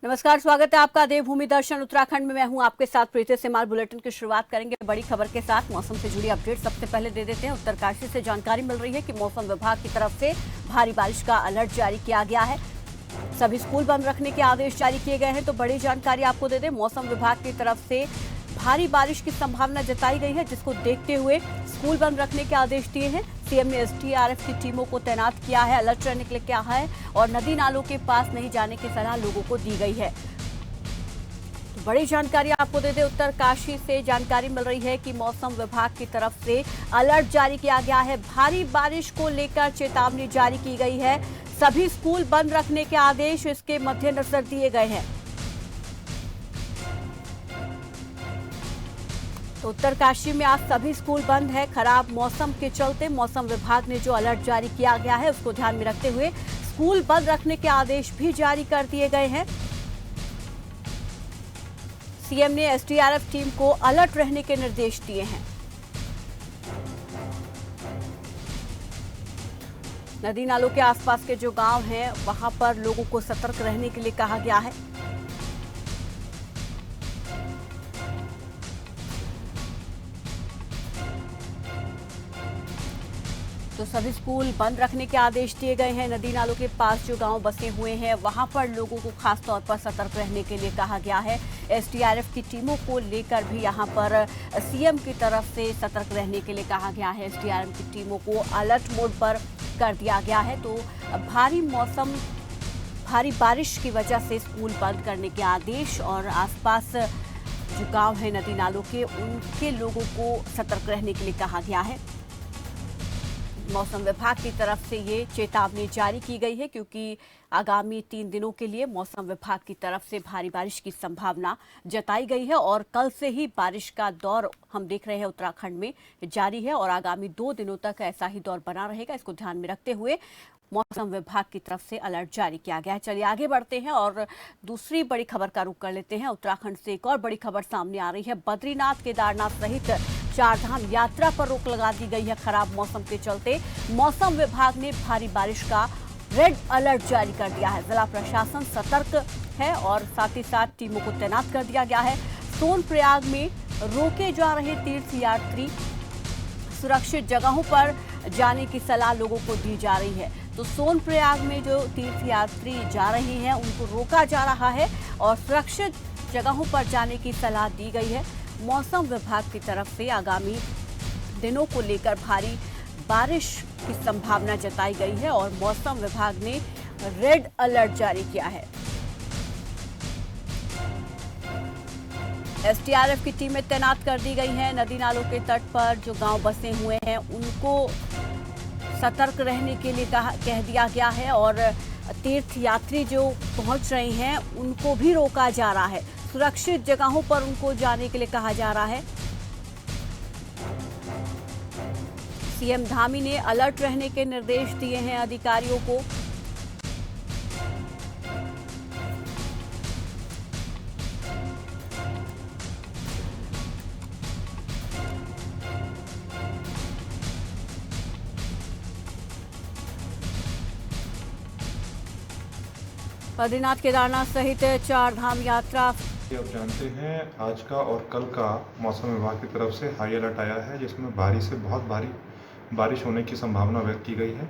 नमस्कार, स्वागत है आपका देवभूमि दर्शन उत्तराखंड में। मैं हूं आपके साथ प्रीति सिमाल। बुलेटिन की शुरुआत करेंगे बड़ी खबर के साथ। मौसम से जुड़ी अपडेट सबसे पहले दे देते हैं। उत्तरकाशी से जानकारी मिल रही है कि मौसम विभाग की तरफ से भारी बारिश का अलर्ट जारी किया गया है। सभी स्कूल बंद रखने के आदेश जारी किए गए हैं। तो बड़ी जानकारी आपको दे दें, मौसम विभाग की तरफ से भारी बारिश की संभावना जताई गई है, जिसको देखते हुए स्कूल बंद रखने के आदेश दिए हैं। सीएम ने एसडीआरएफ की टीमों को तैनात किया है, अलर्ट रहने के लिए कहा है और नदी नालों के पास नहीं जाने की सलाह लोगों को दी गई है। तो बड़ी जानकारी आपको दे दें, उत्तरकाशी से जानकारी मिल रही है कि मौसम विभाग की तरफ से अलर्ट जारी किया गया है। भारी बारिश को लेकर चेतावनी जारी की गई है। सभी स्कूल बंद रखने के आदेश इसके मद्देनजर दिए गए हैं। तो उत्तरकाशी में आज सभी स्कूल बंद है। खराब मौसम के चलते मौसम विभाग ने जो अलर्ट जारी किया गया है उसको ध्यान में रखते हुए स्कूल बंद रखने के आदेश भी जारी कर दिए गए हैं। सीएम ने एसडीआरएफ टीम को अलर्ट रहने के निर्देश दिए हैं। नदी नालों के आसपास के जो गांव हैं वहां पर लोगों को सतर्क रहने के लिए कहा गया है। तो सभी स्कूल बंद रखने के आदेश दिए गए हैं। नदी नालों के पास जो गांव बसे हुए हैं वहां पर लोगों को खास तौर पर सतर्क रहने के लिए कहा गया है। एसडीआरएफ की टीमों को लेकर भी यहां पर सीएम की तरफ से सतर्क रहने के लिए कहा गया है। एसडीआरएफ की टीमों को अलर्ट मोड पर कर दिया गया है। तो भारी बारिश की वजह से स्कूल बंद करने के आदेश और आसपास जो गाँव है नदी नालों के, उनके लोगों को सतर्क रहने के लिए कहा गया है। मौसम विभाग की तरफ से ये चेतावनी जारी की गई है, क्योंकि आगामी 3 दिनों के लिए मौसम विभाग की तरफ से भारी बारिश की संभावना जताई गई है और कल से ही बारिश का दौर हम देख रहे हैं उत्तराखंड में जारी है और आगामी 2 दिनों तक ऐसा ही दौर बना रहेगा। इसको ध्यान में रखते हुए मौसम विभाग की तरफ से अलर्ट जारी किया गया है। चलिए आगे बढ़ते हैं और दूसरी बड़ी खबर का रुख कर लेते हैं। उत्तराखंड से एक और बड़ी खबर सामने आ रही है। बद्रीनाथ, केदारनाथ सहित 4 धाम यात्रा पर रोक लगा दी गई है। खराब मौसम के चलते मौसम विभाग ने भारी बारिश का रेड अलर्ट जारी कर दिया है। जिला प्रशासन सतर्क है और साथ ही साथ टीमों को तैनात कर दिया गया है। सोनप्रयाग में रोके जा रहे तीर्थयात्री, सुरक्षित जगहों पर जाने की सलाह लोगों को दी जा रही है। तो सोनप्रयाग में जो तीर्थयात्री जा रहे हैं उनको रोका जा रहा है और सुरक्षित जगहों पर जाने की सलाह दी गई है। मौसम विभाग की तरफ से आगामी दिनों को लेकर भारी बारिश की संभावना जताई गई है और मौसम विभाग ने रेड अलर्ट जारी किया है। एसडीआरएफ की टीमें तैनात कर दी गई हैं। नदी नालों के तट पर जो गांव बसे हुए हैं उनको सतर्क रहने के लिए कह दिया गया है और तीर्थयात्री जो पहुंच रहे हैं उनको भी रोका जा रहा है। सुरक्षित जगहों पर उनको जाने के लिए कहा जा रहा है। सीएम धामी ने अलर्ट रहने के निर्देश दिए हैं अधिकारियों को। बद्रीनाथ, केदारनाथ सहित 4 धाम यात्रा। आप जानते हैं आज का और कल का मौसम विभाग की तरफ से हाई अलर्ट आया है, जिसमें भारी से बहुत भारी बारिश होने की संभावना व्यक्त की गई है।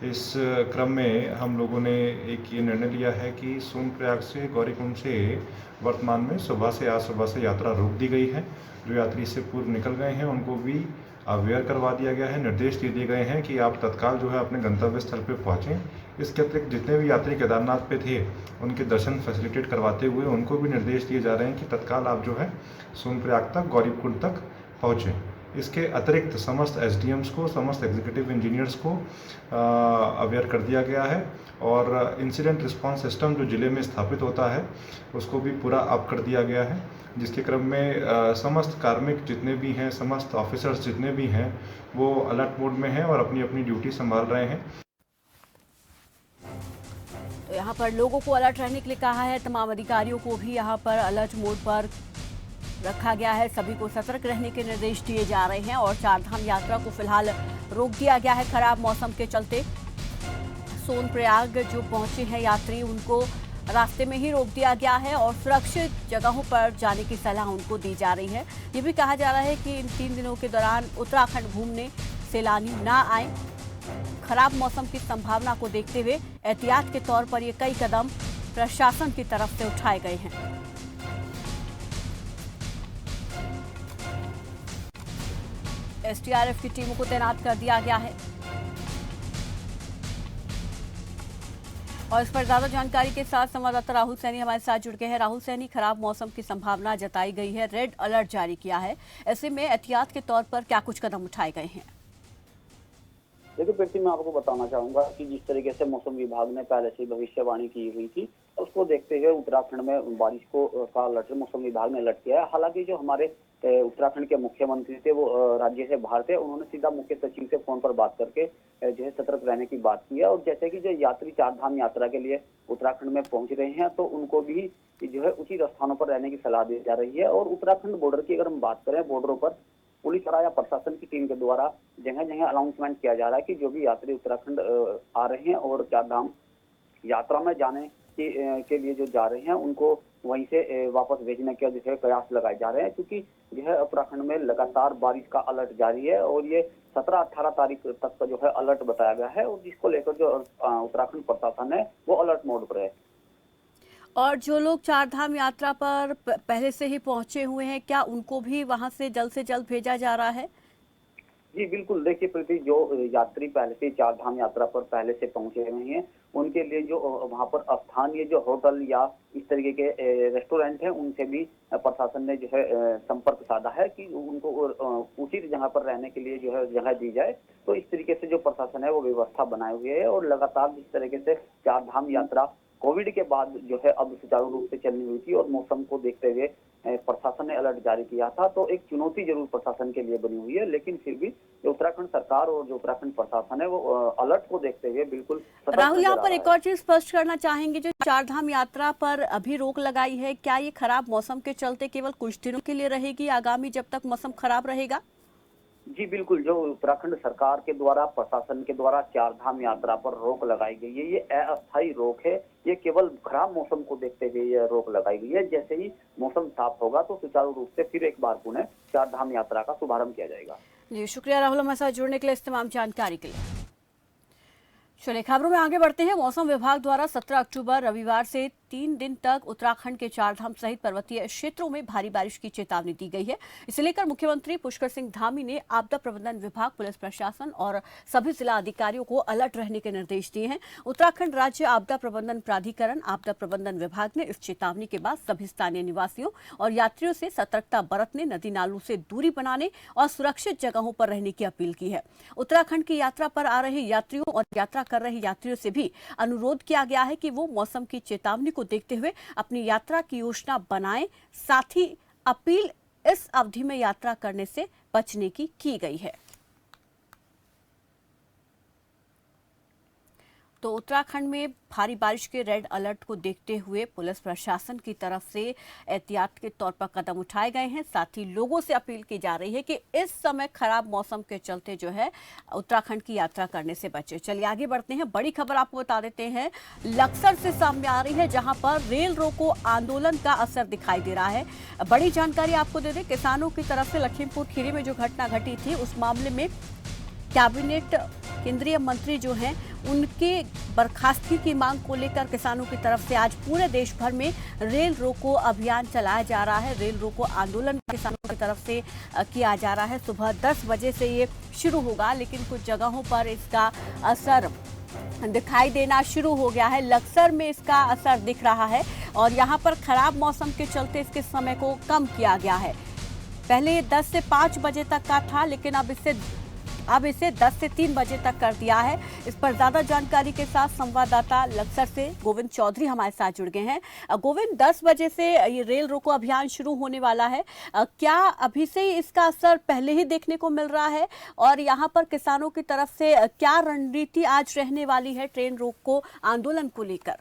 इस क्रम में हम लोगों ने एक ये निर्णय लिया है कि सोनप्रयाग से गौरीकुंड से वर्तमान में आज सुबह से यात्रा रोक दी गई है। जो यात्री इससे पूर्व निकल गए हैं उनको भी अवेयर करवा दिया गया है। निर्देश दे दिए गए हैं कि आप तत्काल जो है अपने गंतव्य स्थल पर पहुँचें। इसके अतिरिक्त जितने भी यात्री केदारनाथ पे थे उनके दर्शन फैसिलिटेट करवाते हुए उनको भी निर्देश दिए जा रहे हैं कि तत्काल आप जो है सोनप्रयाग तक, गौरीकुंड तक पहुँचें। इसके अतिरिक्त समस्त एसडीएम्स को, समस्त एग्जीक्यूटिव इंजीनियर्स को अवेयर कर दिया गया है और इंसिडेंट रिस्पांस सिस्टम जो ज़िले में स्थापित होता है उसको भी पूरा अप कर दिया गया है, जिसके क्रम में समस्त कार्मिक जितने भी हैं, समस्त ऑफिसर्स जितने भी हैं वो अलर्ट मोड में हैं और अपनी अपनी ड्यूटी संभाल रहे हैं। तो यहाँ पर लोगों को अलर्ट रहने के लिए कहा है। तमाम अधिकारियों को भी यहाँ पर अलर्ट मोड पर रखा गया है। सभी को सतर्क रहने के निर्देश दिए जा रहे हैं और 4 धाम यात्रा को फिलहाल रोक दिया गया है खराब मौसम के चलते। सोनप्रयाग जो पहुंचे हैं यात्री उनको रास्ते में ही रोक दिया गया है और सुरक्षित जगहों पर जाने की सलाह उनको दी जा रही है। ये भी कहा जा रहा है कि इन 3 दिनों के दौरान उत्तराखंड घूमने सैलानी ना आए। खराब मौसम की संभावना को देखते हुए एहतियात के तौर पर ये कई कदम प्रशासन की तरफ से उठाए गए हैं। एसडीआरएफ की टीमों को तैनात कर दिया गया है और इस पर ज्यादा जानकारी के साथ संवाददाता राहुल सैनी हमारे साथ जुड़ गए हैं। राहुल सैनी, खराब मौसम की संभावना जताई गई है, रेड अलर्ट जारी किया है, ऐसे में एहतियात के तौर पर क्या कुछ कदम उठाए गए हैं? देखिए प्रीति, मैं आपको बताना चाहूंगा कि जिस तरीके से मौसम विभाग ने पहले से भविष्यवाणी की हुई थी, उसको देखते हुए उत्तराखंड में बारिश को का अलर्ट मौसम विभाग ने अलर्ट किया है। हालांकि जो हमारे उत्तराखंड के मुख्यमंत्री थे वो राज्य से बाहर थे, उन्होंने सीधा मुख्य सचिव से फोन पर बात करके जो है सतर्क रहने की बात की है। और जैसे कि जो यात्री चार धाम यात्रा के लिए उत्तराखंड में पहुंच रहे हैं, तो उनको भी जो है उचित स्थानों पर रहने की सलाह दी जा रही है। और उत्तराखंड बॉर्डर की अगर हम बात करें, बॉर्डरों पर पुलिस या प्रशासन की टीम के द्वारा जगह जगह अनाउंसमेंट किया जा रहा है कि जो भी यात्री उत्तराखंड आ रहे हैं और चार धाम यात्रा में जाने के लिए जो जा रहे हैं, उनको वहीं से वापस भेजने के जो है प्रयास लगाए जा रहे हैं। क्योंकि जो है उत्तराखंड में लगातार बारिश का अलर्ट जारी है और ये 17-18 तारीख तक का जो है अलर्ट बताया गया है, और जिसको लेकर जो उत्तराखंड प्रशासन है वो अलर्ट मोड पर है। और जो लोग चार धाम यात्रा पर पहले से ही पहुंचे हुए हैं, क्या उनको भी वहां से जल्द भेजा जा रहा है? जी बिल्कुल, देखिए प्रीति, जो यात्री पहले से चार धाम यात्रा पर पहले से पहुंचे हुए हैं, उनके लिए जो वहां पर स्थानीय जो होटल या इस तरीके के रेस्टोरेंट हैं, उनसे भी प्रशासन ने जो है संपर्क साधा है कि उनको उचित जगह पर रहने के लिए जो है जगह दी जाए। तो इस तरीके से जो प्रशासन है वो व्यवस्था बनाए हुए है। और लगातार जिस तरीके से चार धाम यात्रा कोविड के बाद जो है अब सुचारू रूप से चलनी हुई थी और मौसम को देखते हुए प्रशासन ने अलर्ट जारी किया था, तो एक चुनौती जरूर प्रशासन के लिए बनी हुई है। लेकिन फिर भी जो उत्तराखंड सरकार और जो उत्तराखंड प्रशासन है वो अलर्ट को देखते हुए बिल्कुल। राहुल, यहाँ पर एक और चीज स्पष्ट करना चाहेंगे, जो चार धाम यात्रा पर अभी रोक लगाई है, क्या ये खराब मौसम के चलते केवल कुछ दिनों के लिए रहेगी, आगामी जब तक मौसम खराब रहेगा? जी बिल्कुल, जो उत्तराखंड सरकार के द्वारा प्रशासन के द्वारा चार धाम यात्रा पर रोक लगाई गई है, ये अस्थायी रोक है। ये केवल खराब मौसम को देखते हुए ये रोक लगाई गई है। जैसे ही मौसम साफ होगा तो सुचारू रूप से फिर एक बार पुनः चार धाम यात्रा का शुभारंभ किया जाएगा। जी शुक्रिया राहुल, हमारे साथ जुड़ने के लिए, इस तमाम जानकारी के लिए। चलिए खबरों में आगे बढ़ते हैं। मौसम विभाग द्वारा 17 अक्टूबर रविवार से 3 दिन तक उत्तराखंड के चारधाम सहित पर्वतीय क्षेत्रों में भारी बारिश की चेतावनी दी गई है। इसे लेकर मुख्यमंत्री पुष्कर सिंह धामी ने आपदा प्रबंधन विभाग, पुलिस प्रशासन और सभी जिला अधिकारियों को अलर्ट रहने के निर्देश दिए हैं। उत्तराखंड राज्य आपदा प्रबंधन प्राधिकरण, आपदा प्रबंधन विभाग ने इस चेतावनी के बाद सभी स्थानीय निवासियों और यात्रियों से सतर्कता बरतने, नदी नालों से दूरी बनाने और सुरक्षित जगहों पर रहने की अपील की है। उत्तराखंड की यात्रा पर आ रहे यात्रियों और यात्रा कर रहे यात्रियों से भी अनुरोध किया गया है कि वो मौसम की चेतावनी को देखते हुए अपनी यात्रा की योजना बनाएं। साथ ही अपील इस अवधि में यात्रा करने से बचने की गई है। तो उत्तराखंड में भारी बारिश के रेड अलर्ट को देखते हुए पुलिस प्रशासन की तरफ से एहतियात के तौर पर कदम उठाए गए हैं। साथ ही लोगों से अपील की जा रही है कि इस समय खराब मौसम के चलते जो है उत्तराखंड की यात्रा करने से बचे। चलिए आगे बढ़ते हैं। बड़ी खबर आपको बता देते हैं, लक्सर से सामने आ रही है, जहां पर रेल रोको आंदोलन का असर दिखाई दे रहा है। बड़ी जानकारी आपको दे दें, किसानों की तरफ से लखीमपुर खीरी में जो घटना घटी थी, उस मामले में कैबिनेट केंद्रीय मंत्री जो हैं उनके बर्खास्तगी की मांग को लेकर किसानों की तरफ से आज पूरे देश भर में रेल रोको अभियान चलाया जा रहा है। रेल रोको आंदोलन किसानों की तरफ से किया जा रहा है। सुबह 10 बजे से ये शुरू होगा, लेकिन कुछ जगहों पर इसका असर दिखाई देना शुरू हो गया है। लक्सर में इसका असर दिख रहा है और यहाँ पर खराब मौसम के चलते इसके समय को कम किया गया है। पहले 10 से 5 बजे तक का था, लेकिन अब इसे 10 से 3 बजे तक कर दिया है। इस पर ज्यादा जानकारी के साथ संवाददाता लक्सर से गोविंद चौधरी हमारे साथ जुड़ गए हैं। गोविंद, 10 बजे से ये रेल रोको अभियान शुरू होने वाला है, क्या अभी से ही इसका असर पहले ही देखने को मिल रहा है और यहाँ पर किसानों की तरफ से क्या रणनीति आज रहने वाली है ट्रेन रोको आंदोलन को लेकर?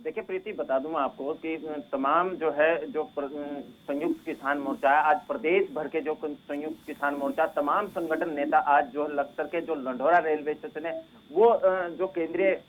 देखिए प्रीति, बता दूं आपको कि तमाम जो है संयुक्त किसान मोर्चा है, आज प्रदेश भर के जो संयुक्त किसान मोर्चा तमाम संगठन नेता आज जो लखसर के जो लंढौरा रेलवे स्टेशन है वो जो केंद्रीय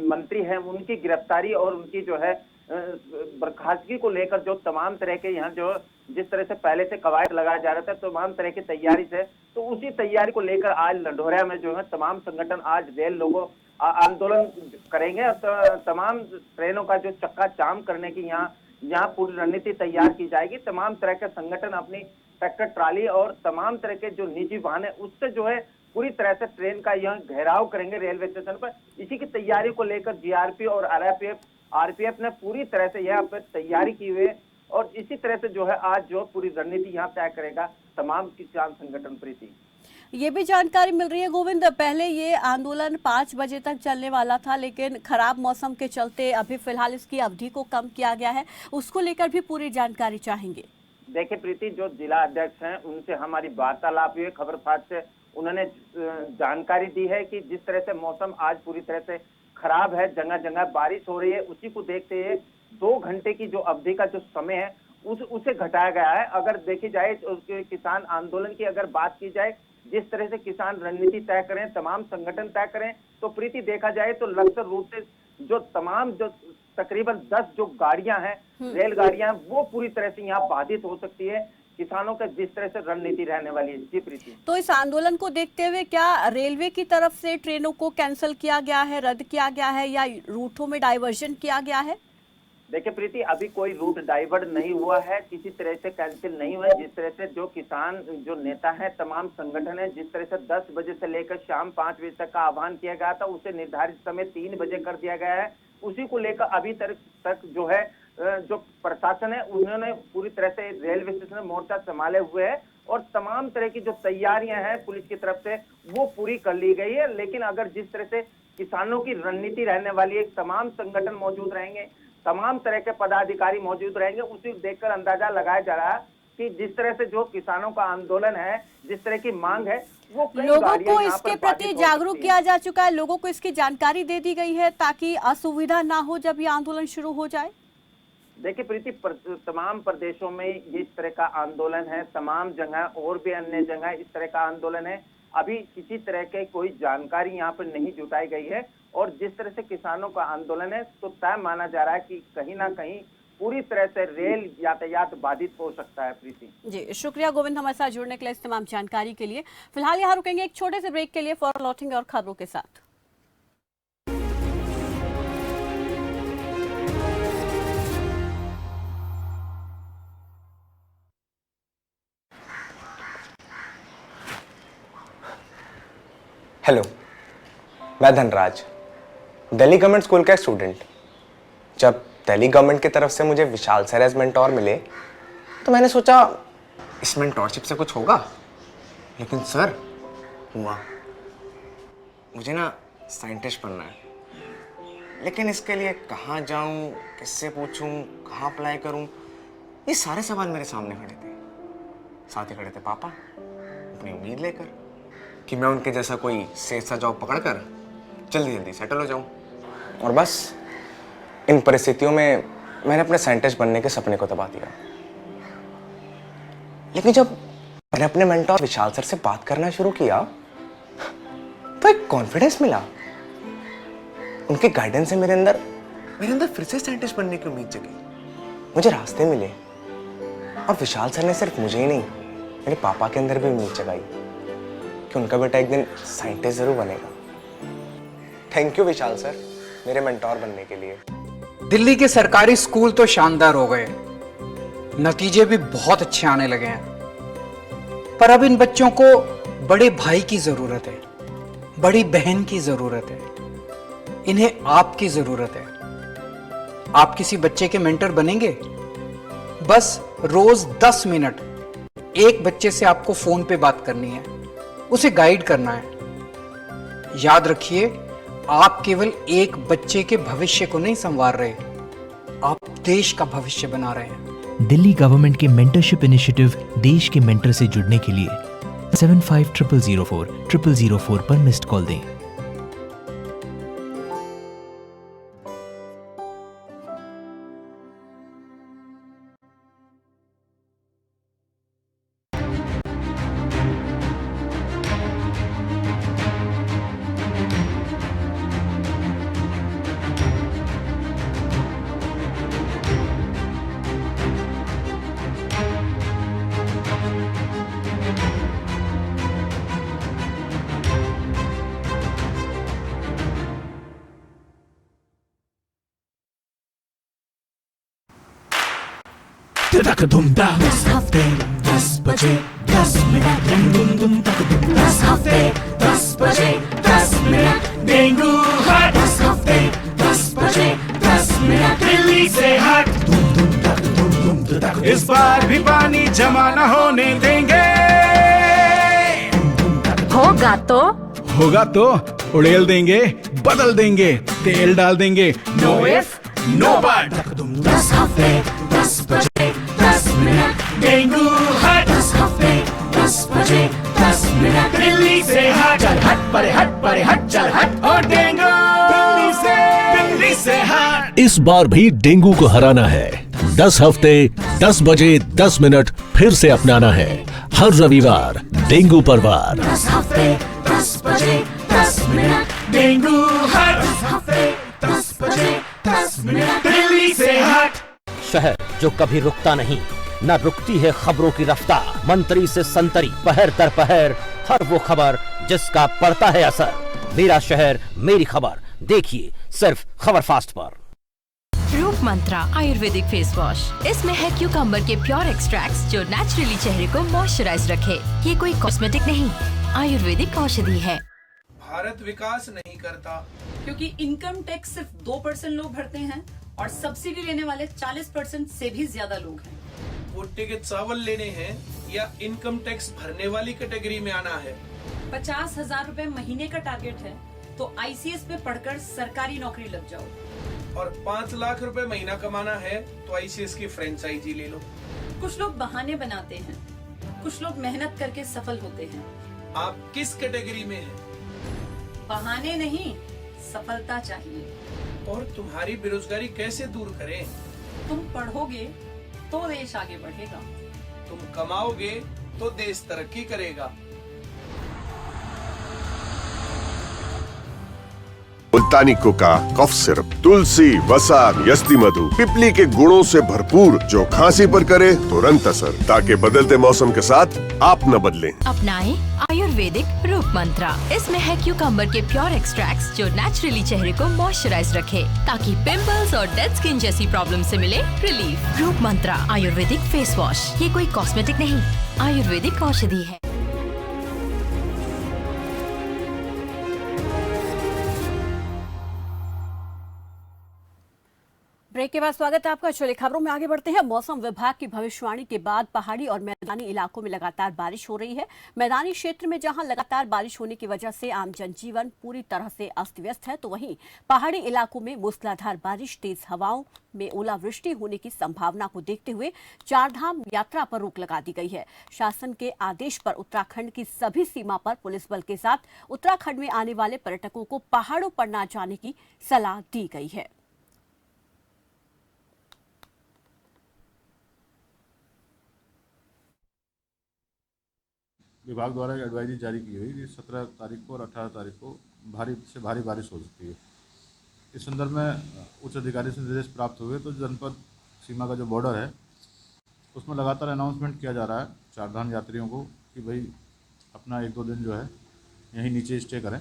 मंत्री हैं उनकी गिरफ्तारी और उनकी जो है बर्खास्तगी को लेकर जो तमाम तरह के यहाँ जो जिस तरह से पहले से कवायद लगाया जा रहा था तमाम तरह की तैयारी से, तो उसी तैयारी को लेकर आज लंढौरा में जो है तमाम संगठन आज रेल लोगों आंदोलन करेंगे और तमाम ट्रेनों का जो चक्का जाम करने की यहाँ पूरी रणनीति तैयार की जाएगी। तमाम तरह के संगठन अपनी ट्रैक्टर ट्राली और तमाम तरह के जो निजी वाहन है उससे जो है पूरी तरह से ट्रेन का यह घेराव करेंगे रेलवे स्टेशन पर। इसी की तैयारी को लेकर जीआरपी और आरपीएफ ने पूरी तरह से यहाँ पर तैयारी की हुई है और इसी तरह से जो है आज जो पूरी रणनीति यहाँ तय करेगा तमाम किसान संगठन। प्रीति, ये भी जानकारी मिल रही है गोविंद, पहले ये आंदोलन 5 बजे तक चलने वाला था लेकिन खराब मौसम के चलते अभी फिलहाल इसकी अवधि को कम किया गया है, उसको लेकर भी पूरी जानकारी चाहेंगे। देखिए प्रीति, जो जिला अध्यक्ष हैं उनसे हमारी वार्तालाप हुई, खबर फाट से उन्होंने जानकारी दी है कि जिस तरह से मौसम आज पूरी तरह से खराब है, जगह जगह बारिश हो रही है, उसी को देखते हुए 2 घंटे की जो अवधि का जो समय है उसे घटाया गया है। अगर देखी जाए तो किसान आंदोलन की अगर बात की जाए, जिस तरह से किसान रणनीति तय करें, तमाम संगठन तय करें, तो प्रीति देखा जाए तो लक्सर रूट से जो तमाम जो तकरीबन 10 जो गाड़ियां हैं, रेलगाड़ियां, वो पूरी तरह से यहाँ बाधित हो सकती है किसानों का जिस तरह से रणनीति रहने वाली है। जी प्रीति, तो इस आंदोलन को देखते हुए क्या रेलवे की तरफ से ट्रेनों को कैंसिल किया गया है, रद्द किया गया है या रूटों में डाइवर्जन किया गया है? देखिए प्रीति, अभी कोई रूट डाइवर्ट नहीं हुआ है, किसी तरह से कैंसिल नहीं हुआ है। जिस तरह से जो किसान जो नेता है, तमाम संगठन है, जिस तरह से 10 बजे से लेकर शाम 5 बजे तक का आह्वान किया गया था उसे निर्धारित समय 3 बजे कर दिया गया है। उसी को लेकर अभी तक जो है जो प्रशासन है उन्होंने पूरी तरह से रेलवे स्टेशन में मोर्चा संभाले हुए है और तमाम तरह की जो तैयारियां हैं पुलिस की तरफ से वो पूरी कर ली गई है। लेकिन अगर जिस तरह से किसानों की रणनीति रहने वाली है, तमाम संगठन मौजूद रहेंगे, तमाम तरह के पदाधिकारी मौजूद रहेंगे, उसी देखकर अंदाजा लगाया जा रहा है कि जिस तरह से जो किसानों का आंदोलन है, जिस तरह की मांग है, वो लोगों को इसके प्रति जागरूक किया जा चुका है, लोगों को इसकी जानकारी दे दी गई है ताकि असुविधा ना हो जब ये आंदोलन शुरू हो जाए। देखिए प्रीति, तमाम प्रदेशों में इस तरह का आंदोलन है, तमाम जगह और भी अन्य जगह इस तरह का आंदोलन है। अभी किसी तरह के कोई जानकारी यहाँ पर नहीं जुटाई गई है और जिस तरह से किसानों का आंदोलन है तो तय माना जा रहा है कि कहीं ना कहीं पूरी तरह से रेल यातायात बाधित हो सकता है। प्रीति जी, शुक्रिया गोविंद हमारे साथ जुड़ने के लिए, इस तमाम जानकारी के लिए। फिलहाल यहाँ रुकेंगे एक छोटे से ब्रेक के लिए, फौरन लौटेंगे और खबरों के साथ। हेलो, मैं धनराज, दिल्ली गवर्नमेंट स्कूल का स्टूडेंट। जब दिल्ली गवर्नमेंट की तरफ से मुझे विशाल सर एज मेंटोर मिले तो मैंने सोचा इस मेंटोरशिप से कुछ होगा, लेकिन सर हुआ। मुझे ना साइंटिस्ट बनना है, लेकिन इसके लिए कहाँ जाऊँ, किससे पूछूँ, कहाँ अप्लाई करूँ, ये सारे सवाल मेरे सामने खड़े थे। साथ ही खड़े थे पापा, अपनी उम्मीद लेकर कि मैं उनके जैसा कोई सेफ सा जॉब पकड़कर जल्दी जल्दी सेटल हो जाऊं। और बस इन परिस्थितियों में मैंने अपने साइंटिस्ट बनने के सपने को दबा दिया। लेकिन जब मैंने अपने मेंटोर विशाल सर से बात करना शुरू किया तो एक कॉन्फिडेंस मिला। उनके गाइडेंस से मेरे अंदर फिर से साइंटिस्ट बनने की उम्मीद जगी। मुझे रास्ते मिले और विशाल सर ने सिर्फ मुझे ही नहीं, मेरे पापा के अंदर भी उम्मीद जगाई कि उनका बेटा एक दिन साइंटिस्ट जरूर बनेगा। थैंक यू विशाल सर, मेरे मेंटोर बनने के लिए। दिल्ली के सरकारी स्कूल तो शानदार हो गए, नतीजे भी बहुत अच्छे आने लगे हैं, पर अब इन बच्चों को बड़े भाई की जरूरत है, बड़ी बहन की जरूरत है, इन्हें आपकी जरूरत है। आप किसी बच्चे के मेंटर बनेंगे? बस रोज 10 मिनट एक बच्चे से आपको फोन पे बात करनी है, उसे गाइड करना है। याद रखिए, आप केवल एक बच्चे के भविष्य को नहीं संवार रहे, आप देश का भविष्य बना रहे हैं। दिल्ली गवर्नमेंट के मेंटरशिप इनिशिएटिव देश के मेंटर से जुड़ने के लिए 750004 पर मिस्ड कॉल दें। तक धुम दा 10 हफ्ते 10 बजे 10 मिनट धुम धुम तक धुम 10 हफ्ते 10 बजे 10 मिनट डेंगू हट 10 हफ्ते 10 बजे 10 मिनट दिल्ली से हट धुम धुम तक धुम तक इस बार भी पानी जमा न होने देंगे होगा तो उड़ेल देंगे बदल देंगे तेल डाल देंगे नो इफ नो बट 10 हफ्ते 10 बजे 10 मिनट डेंगू हट 10 हफ्ते 10 बजे 10 मिनट दिल्ली से हट चल हट परे हट चल हट और डेंगू दिल्ली से हट। इस बार भी डेंगू को हराना है। 10 हफ्ते 10 बजे 10 मिनट फिर से अपनाना है। हर रविवार डेंगू पर वार। 10 हफ्ते 10 बजे 10 मिनट डेंगू हट 10 हफ्ते 10 बजे 10 मिनट दिल्ली से हट। शहर जो कभी रुकता नहीं, न रुकती है खबरों की रफ्तार। मंत्री से संतरी, पहर दर पहर, हर वो खबर जिसका पड़ता है असर। मेरा शहर मेरी खबर, देखिए सिर्फ खबर फास्ट पर। रूप मंत्रा आयुर्वेदिक फेस वॉश, इसमें है क्यूकम्बर के प्योर एक्सट्रैक्ट्स जो नेचुरली चेहरे को मॉइस्चराइज रखे। ये कोई कॉस्मेटिक नहीं, आयुर्वेदिक औषधि है। भारत विकास नहीं करता क्योंकि इनकम टैक्स सिर्फ 2% लोग भरते हैं और सब्सिडी लेने वाले 40% से भी ज्यादा लोग हैं। भुट्टे के चावल लेने हैं या इनकम टैक्स भरने वाली कैटेगरी में आना है। 50,000 रुपए महीने का टारगेट है तो ICS पे पढ़कर सरकारी नौकरी लग जाओ। और 5 लाख रुपए महीना कमाना है तो ICS की फ्रेंचाइजी ले लो। कुछ लोग बहाने बनाते हैं, कुछ लोग मेहनत करके सफल होते हैं। आप किस कैटेगरी में हैं? बहाने नहीं, सफलता चाहिए। और तुम्हारी बेरोजगारी कैसे दूर करें? तुम पढ़ोगे तो देश आगे बढ़ेगा, तुम कमाओगे तो देश तरक्की करेगा। मुल्तानी कोका कफ सिरप, तुलसी, वसा, यस्ती मधु, पिपली के गुणों से भरपूर जो खांसी पर करे तुरंत असर, ताकि बदलते मौसम के साथ आप न बदलें। अपनाएं आयुर्वेदिक रूप मंत्रा। इसमें है क्यूकम्बर के प्योर एक्सट्रैक्ट्स जो नेचुरली चेहरे को मॉइस्चराइज रखे, ताकि पिंपल्स और डेड स्किन जैसी प्रॉब्लम से मिले रिलीफ। रूप मंत्रा आयुर्वेदिक फेस वॉश, ये कोई कॉस्मेटिक नहीं, आयुर्वेदिक औषधि है। ब्रेक के बाद स्वागत है आपका। चलिए खबरों में आगे बढ़ते हैं। मौसम विभाग की भविष्यवाणी के बाद पहाड़ी और मैदानी इलाकों में लगातार बारिश हो रही है। मैदानी क्षेत्र में जहां लगातार बारिश होने की वजह से आम जनजीवन पूरी तरह से अस्त व्यस्त है, तो वहीं पहाड़ी इलाकों में मूसलाधार बारिश, तेज हवाओं में ओलावृष्टि होने की संभावना को देखते हुए चारधाम यात्रा पर रोक लगा दी गई है। शासन के आदेश पर उत्तराखंड की सभी सीमा पर पुलिस बल के साथ उत्तराखंड में आने वाले पर्यटकों को पहाड़ों पर न जाने की सलाह दी गई है। विभाग द्वारा एडवाइजरी जारी की हुई कि 17 तारीख को और 18 तारीख को भारी से भारी बारिश हो सकती है। इस संदर्भ में उच्च अधिकारी से निर्देश प्राप्त हुए तो जनपद सीमा का जो बॉर्डर है उसमें लगातार अनाउंसमेंट किया जा रहा है चारधाम यात्रियों को कि भाई अपना 1-2 दिन जो है यहीं नीचे स्टे करें,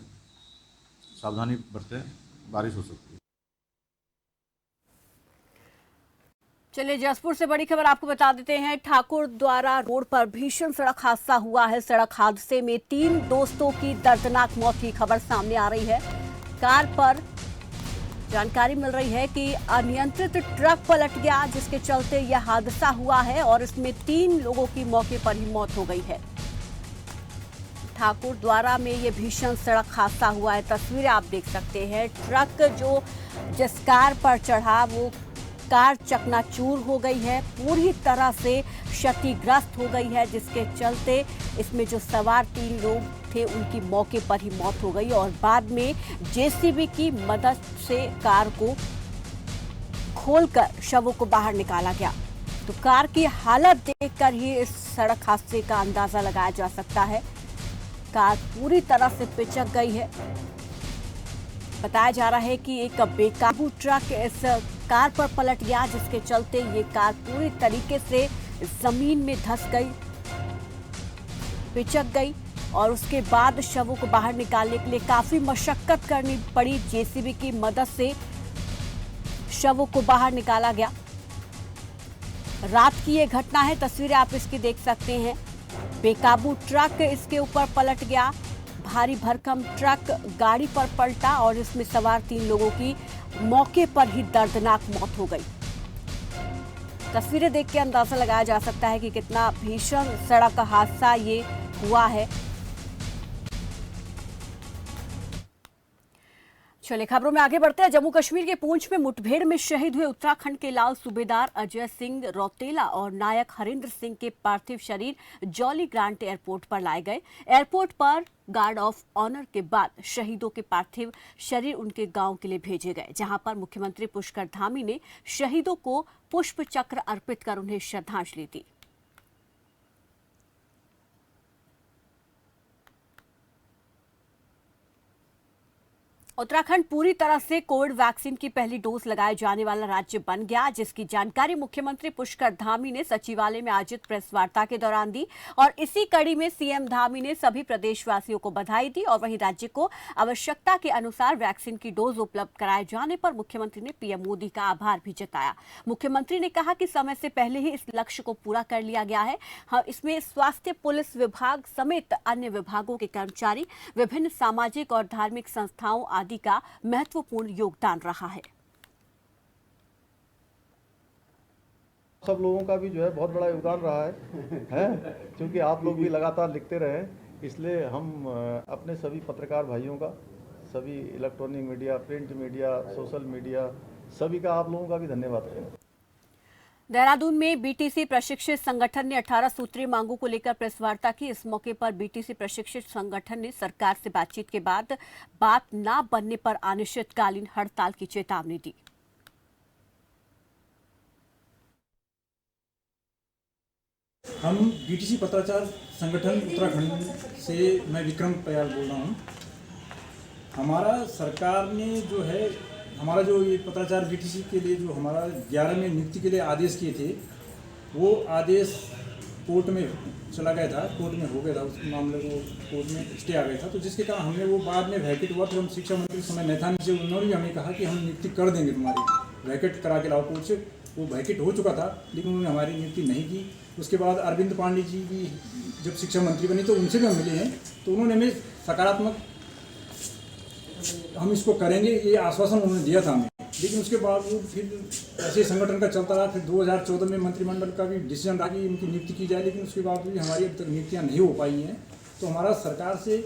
सावधानी बरतें, बारिश हो सकती है। चलिए जसपुर से बड़ी खबर आपको बता देते हैं। ठाकुर द्वारा रोड पर भीषण सड़क हादसा हुआ है। सड़क हादसे में 3 दोस्तों की दर्दनाक मौत की खबर सामने आ रही है। कार पर जानकारी मिल रही है कि अनियंत्रित ट्रक पलट गया, जिसके चलते यह हादसा हुआ है और इसमें 3 लोगों की मौके पर ही मौत हो गई है। ठाकुर द्वारा में ये भीषण सड़क हादसा हुआ है। तस्वीरें आप देख सकते हैं। ट्रक जो जिस कार पर चढ़ा वो कार चकनाचूर हो गई है, पूरी तरह से क्षतिग्रस्त हो गई है, जिसके चलते इसमें जो सवार 3 लोग थे उनकी मौके पर ही मौत हो गई और बाद में जेसीबी की मदद से कार को खोलकर शवों को बाहर निकाला गया। तो कार की हालत देखकर ही इस सड़क हादसे का अंदाजा लगाया जा सकता है। कार पूरी तरह से पिचक गई है। बताया जा रहा है कि एक बेकाबू ट्रक इस कार पर पलट गया, जिसके चलते ये कार पूरी तरीके से जमीन में धंस गई, पिचक गई और उसके बाद शवों को बाहर निकालने के लिए काफी मशक्कत करनी पड़ी। जेसीबी की मदद से शवों को बाहर निकाला गया। रात की ये घटना है, तस्वीरें आप इसकी देख सकते हैं। बेकाबू ट्रक इसके ऊपर पलट गया, भारी भरकम ट्रक गाड़ी पर पलटा और इसमें सवार 3 लोगों की मौके पर ही दर्दनाक मौत हो गई। तस्वीरें देख के अंदाजा लगाया जा सकता है कि कितना भीषण सड़क हादसा ये हुआ है। चलिए खबरों में आगे बढ़ते हैं। जम्मू कश्मीर के पूंछ में मुठभेड़ में शहीद हुए उत्तराखंड के लाल सूबेदार अजय सिंह रौतेला और नायक हरिंद्र सिंह के पार्थिव शरीर जॉली ग्रांट एयरपोर्ट पर लाए गए। एयरपोर्ट पर गार्ड ऑफ ऑनर के बाद शहीदों के पार्थिव शरीर उनके गांव के लिए भेजे गए, जहां पर मुख्यमंत्री पुष्कर धामी ने शहीदों को पुष्प चक्र अर्पित कर उन्हें श्रद्धांजलि दी। उत्तराखंड पूरी तरह से कोविड वैक्सीन की पहली डोज लगाए जाने वाला राज्य बन गया, जिसकी जानकारी मुख्यमंत्री पुष्कर धामी ने सचिवालय में आयोजित प्रेस वार्ता के दौरान दी। और इसी कड़ी में सीएम धामी ने सभी प्रदेशवासियों को बधाई दी और वहीं राज्य को आवश्यकता के अनुसार वैक्सीन की डोज उपलब्ध कराए जाने पर मुख्यमंत्री ने पीएम मोदी का आभार भी जताया। मुख्यमंत्री ने कहा कि समय से पहले ही इस लक्ष्य को पूरा कर लिया गया है। इसमें स्वास्थ्य, पुलिस विभाग समेत अन्य विभागों के कर्मचारी, विभिन्न सामाजिक और धार्मिक संस्थाओं आदि का महत्वपूर्ण योगदान रहा है। सब लोगों का भी जो है बहुत बड़ा योगदान रहा है क्योंकि आप लोग भी लगातार लिखते रहे, इसलिए हम अपने सभी पत्रकार भाइयों का, सभी electronic media, print media, social media, सभी का, आप लोगों का भी धन्यवाद करें। देहरादून में बीटीसी प्रशिक्षित संगठन ने 18 सूत्रीय मांगों को लेकर प्रेस वार्ता की। इस मौके पर बीटीसी प्रशिक्षित संगठन ने सरकार से बातचीत के बाद बात न बनने पर अनिश्चितकालीन हड़ताल की चेतावनी दी। हम बीटीसी पत्राचार संगठन उत्तराखंड से, मैं विक्रम पयाल बोल रहा हूँ। हमारा सरकार ने जो है, हमारा जो ये पत्राचार बीटीसी के लिए जो हमारा 11 में नियुक्ति के लिए आदेश किए थे, वो आदेश कोर्ट में चला गया था, कोर्ट में हो गया था, उस मामले को कोर्ट में स्टे आ गया था, तो जिसके कारण हमने वो बाद में वैकेट हुआ। तो हम शिक्षा मंत्री समय नैथानी से, उन्होंने भी हमें कहा कि हम नियुक्ति कर देंगे, तुम्हारी वैकेट करा के लाओ कोर्ट से। वो वैकेट हो चुका था, लेकिन उन्होंने हमारी नियुक्ति नहीं की। उसके बाद अरविंद पांडे जी भी जब शिक्षा मंत्री बनी तो उनसे भी हम मिले हैं, तो उन्होंने हमें सकारात्मक, हम इसको करेंगे, ये आश्वासन उन्होंने दिया था हमें। लेकिन उसके बावजूद फिर ऐसे संगठन का चलता रहा। फिर 2014 में मंत्रिमंडल का भी डिसीजन रहा कि इनकी नियुक्ति की जाए, लेकिन उसके बावजूद हमारी अब तक नियुक्तियाँ नहीं हो पाई हैं। तो हमारा सरकार से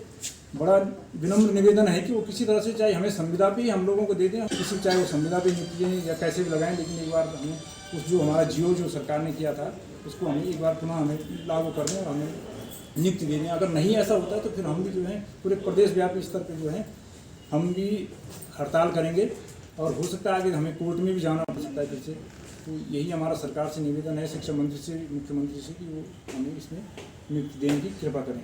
बड़ा विनम्र निवेदन है कि वो किसी तरह से, चाहे हमें संविदा भी हम लोगों को दे दें, किसी चाहे वो संविदा भी नियुक्ति दें या कैसे भी लगाएं, लेकिन एक बार हमें उस जो हमारा जियो जो सरकार ने किया था उसको हमें एक बार पुनः हमें लागू कर दें और हमें नियुक्ति दे दें। अगर नहीं ऐसा होता है तो फिर हम भी जो है पूरे प्रदेशव्यापी स्तर पर जो है हम भी हड़ताल करेंगे और हो सकता है आगे हमें कोर्ट में भी जाना पड़ सकता है फिर से। तो यही हमारा सरकार से निवेदन है, शिक्षा मंत्री से, मुख्यमंत्री से, कि वो हमें इसमें नियुक्ति देने की कृपा करें।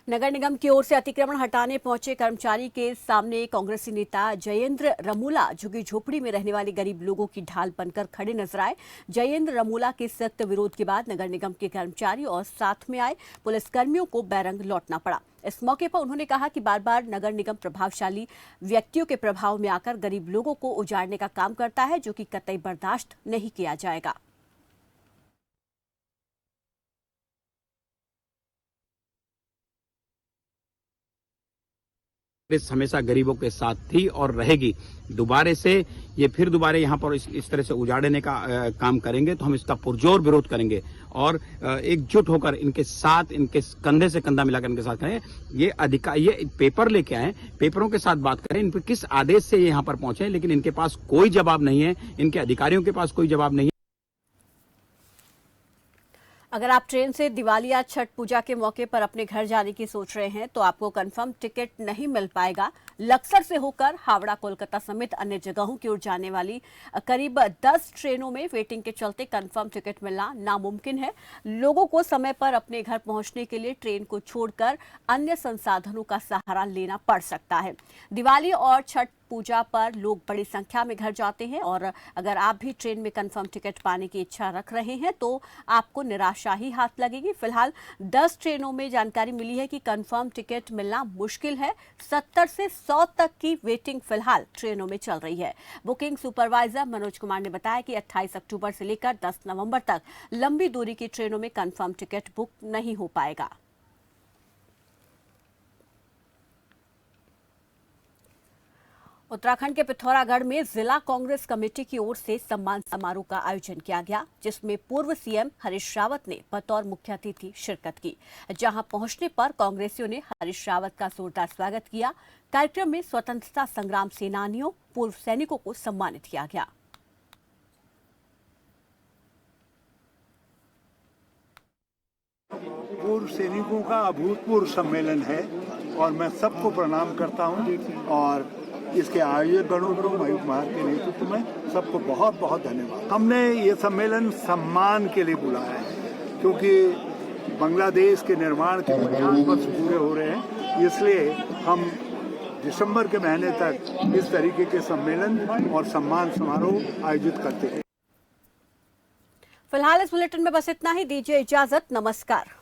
नगर निगम की ओर से अतिक्रमण हटाने पहुंचे कर्मचारी के सामने कांग्रेसी नेता जयेंद्र रमूला झुग्गी झोपड़ी में रहने वाले गरीब लोगों की ढाल बनकर खड़े नजर आए। जयेंद्र रमूला के सख्त विरोध के बाद नगर निगम के कर्मचारी और साथ में आए पुलिसकर्मियों को बैरंग लौटना पड़ा। इस मौके पर उन्होंने कहा कि बार बार नगर निगम प्रभावशाली व्यक्तियों के प्रभाव में आकर गरीब लोगों को उजाड़ने का काम करता है, जो कि कतई बर्दाश्त नहीं किया जाएगा। हमेशा गरीबों के साथ थी और रहेगी। दोबारे से ये फिर दोबारा यहाँ पर इस तरह से उजाड़ने का काम करेंगे तो हम इसका पुरजोर विरोध करेंगे और एकजुट होकर इनके साथ, इनके कंधे से कंधा मिलाकर इनके साथ करें। ये अधिकार, ये पेपर लेके आए, पेपरों के साथ बात करें, इन पर किस आदेश से ये यहाँ पर पहुंचे, लेकिन इनके पास कोई जवाब नहीं है, इनके अधिकारियों के पास कोई जवाब नहीं है। अगर आप ट्रेन से दिवाली या छठ पूजा के मौके पर अपने घर जाने की सोच रहे हैं तो आपको कंफर्म टिकट नहीं मिल पाएगा। लक्सर से होकर हावड़ा, कोलकाता समेत अन्य जगहों की ओर जाने वाली करीब 10 ट्रेनों में वेटिंग के चलते कंफर्म टिकट मिलना नामुमकिन है। लोगों को समय पर अपने घर पहुंचने के लिए ट्रेन को छोड़कर अन्य संसाधनों का सहारा लेना पड़ सकता है। दिवाली और छठ पूजा पर लोग बड़ी संख्या में घर जाते हैं और अगर आप भी ट्रेन में कंफर्म टिकट पाने की इच्छा रख रहे हैं तो आपको निराशा ही हाथ लगेगी। फिलहाल 10 ट्रेनों में जानकारी मिली है कि कंफर्म टिकट मिलना मुश्किल है। 70 से 100 तक की वेटिंग फिलहाल ट्रेनों में चल रही है। बुकिंग सुपरवाइजर मनोज कुमार ने बताया कि 28 अक्टूबर से लेकर 10 नवंबर तक लंबी दूरी की ट्रेनों में कंफर्म टिकट बुक नहीं हो पाएगा। उत्तराखंड के पिथौरागढ़ में जिला कांग्रेस कमेटी की ओर से सम्मान समारोह का आयोजन किया गया, जिसमें पूर्व सीएम हरीश रावत ने बतौर मुख्य अतिथि शिरकत की। जहां पहुंचने पर कांग्रेसियों ने हरीश रावत का जोरदार स्वागत किया। कार्यक्रम में स्वतंत्रता संग्राम सेनानियों, पूर्व सैनिकों को सम्मानित किया गया। पूर्व सैनिकों का अभूतपूर्व सम्मेलन है और मैं सबको प्रणाम करता हूं और इसके आयोजक गणों को मयूर कुमार के नेतृत्व में सबको बहुत बहुत धन्यवाद। हमने ये सम्मेलन सम्मान के लिए बुलाया है क्योंकि बांग्लादेश के निर्माण के 50 वर्ष पूरे हो रहे हैं, इसलिए हम दिसंबर के महीने तक इस तरीके के सम्मेलन और सम्मान समारोह आयोजित करते हैं। फिलहाल इस बुलेटिन में बस इतना ही। दीजिए इजाजत। नमस्कार।